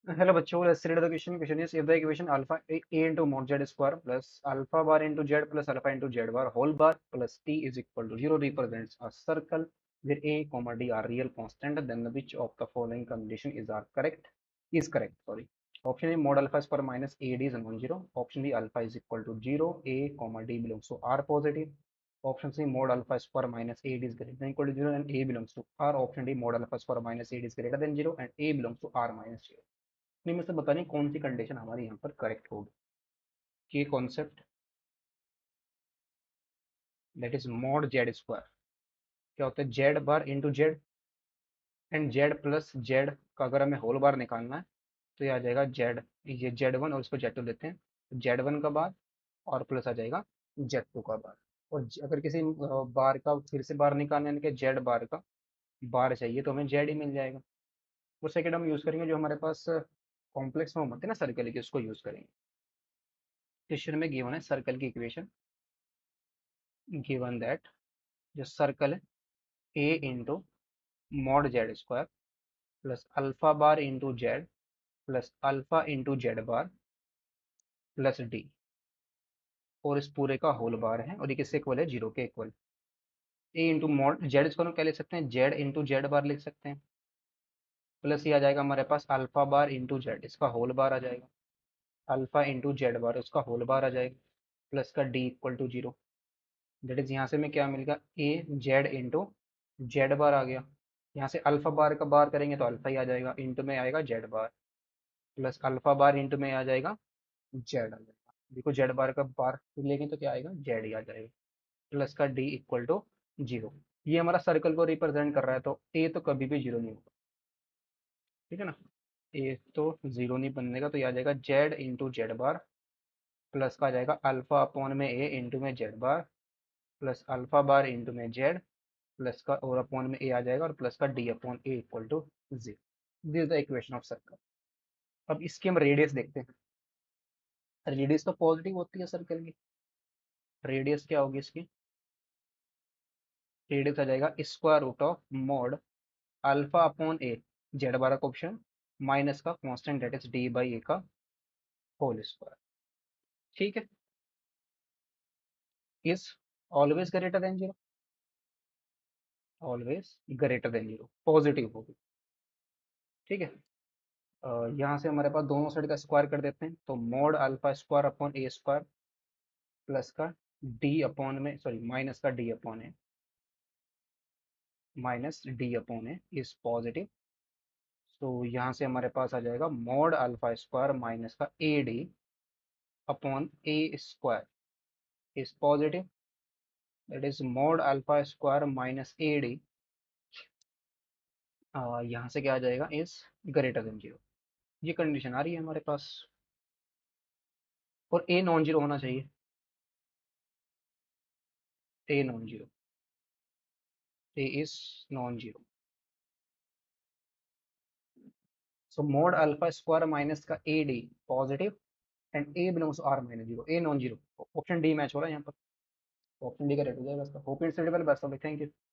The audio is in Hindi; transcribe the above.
Hello बच्चों, let's read the question. Question is if the equation alpha a into mod z square plus alpha bar into z plus alpha into z bar whole bar plus t is equal to 0 represents a circle where a comma d are real constant, then which of the following condition is correct. Sorry. Option A mod alpha square minus ad is non-zero. Option B alpha is equal to 0. A comma d belongs to R positive. Option C mod alpha square minus ad is greater than equal to 0 and a belongs to R. Option D mod alpha square minus ad is greater than 0 and a belongs to R minus 0. नहीं में से बताने कौन सी कंडीशन हमारी यहाँ पर करेक्ट होगी। ये concept that is mod z square क्या होता है, Z bar into Z and Z plus Z का अगर हमें होल बार निकालना है तो ये आ जाएगा जेड, ये जेड वन और इसको जेड टू लेते हैं तो जेड वन का बार और प्लस आ जाएगा जेड टू का बार। और अगर किसी बार का फिर से बार निकालना है, जेड बार का बार चाहिए तो हमें जेड ही मिल जाएगा। वो सेकेंड हम यूज़ करेंगे जो हमारे पास कॉम्प्लेक्स फॉर्म होते हैं ना सर्कल की, उसको यूज़ करेंगे। क्वेश्चन में गिवन है सर्कल की इक्वेशन, गिवन दैट जो सर्कल है a into mod z square plus alpha bar into z plus alpha into z bar plus d और इस पूरे का होल बार है और ये किससे इक्वल है, जीरो के इक्वल। ए इंटू मॉड जेड स्क्वायर हम क्या लिख सकते हैं, जेड इंटू जेड बार लिख सकते हैं, प्लस ये आ जाएगा हमारे पास अल्फा बार इंटू जेड, इसका होल बार आ जाएगा, अल्फा इंटू जेड बार उसका होल बार आ जाएगा, प्लस का d equal to zero. That is यहाँ से हमें क्या मिलेगा, a z into z bar आ गया, यहाँ से अल्फा बार का बार करेंगे तो अल्फा ही आ जाएगा, इंटू में आएगा Z bar, plus alpha bar into में आ जाएगा जेड आ जाएगा। देखो जेड बार का बार लेंगे तो क्या आएगा, जेड ही आ जाएगा, प्लस का डी इक्वल टू जीरो। ये हमारा सर्कल को रिप्रेजेंट कर रहा है तो ए तो कभी भी जीरो नहीं होगा, ठीक है ना। ए तो जीरो नहीं बनेगा तो ये आ जाएगा Z into z bar plus का आ जाएगा अल्फा अपॉन में ए इंटू में Z bar plus alpha bar into में जेड प्लस का और अपॉन में ए आ जाएगा और प्लस का d upon a equal to zero. This is the equation of circle. अब इसकी हम रेडियस देखते हैं। रेडियस तो पॉजिटिव होती है सर्कल की, रेडियस क्या होगी इसकी, रेडियस आ जाएगा square root of mod alpha upon a z bar का ऑप्शन माइनस का constant that is d by a का होल स्क्वायर, ठीक है। Is always greater than zero, always greater than zero positive होगी, ठीक है। यहाँ से हमारे पास दोनों साइड का स्क्वायर कर देते हैं तो मॉड अल्फा स्क्वायर अपॉन ए स्क्वायर प्लस का डी अपॉन में सॉरी माइनस का d upon A, minus D upon A is positive. तो यहाँ से हमारे पास आ जाएगा मॉड अल्फा स्क्वायर माइनस का a D upon A square is positive, that is mod alpha square minus A D, यहाँ से क्या आ जाएगा, इज ग्रेटर देन जीरो। ये कंडीशन आ रही है हमारे पास और ए नॉन जीरो होना चाहिए, a non zero, a is non zero. So mod alpha square minus का a d positive and a belongs to R minus zero, a non zero. Option d match हो रहा है यहाँ पर, ऑप्शन डी का रेट हो जाएगा इसका। होप इट्स बस, थैंक यू।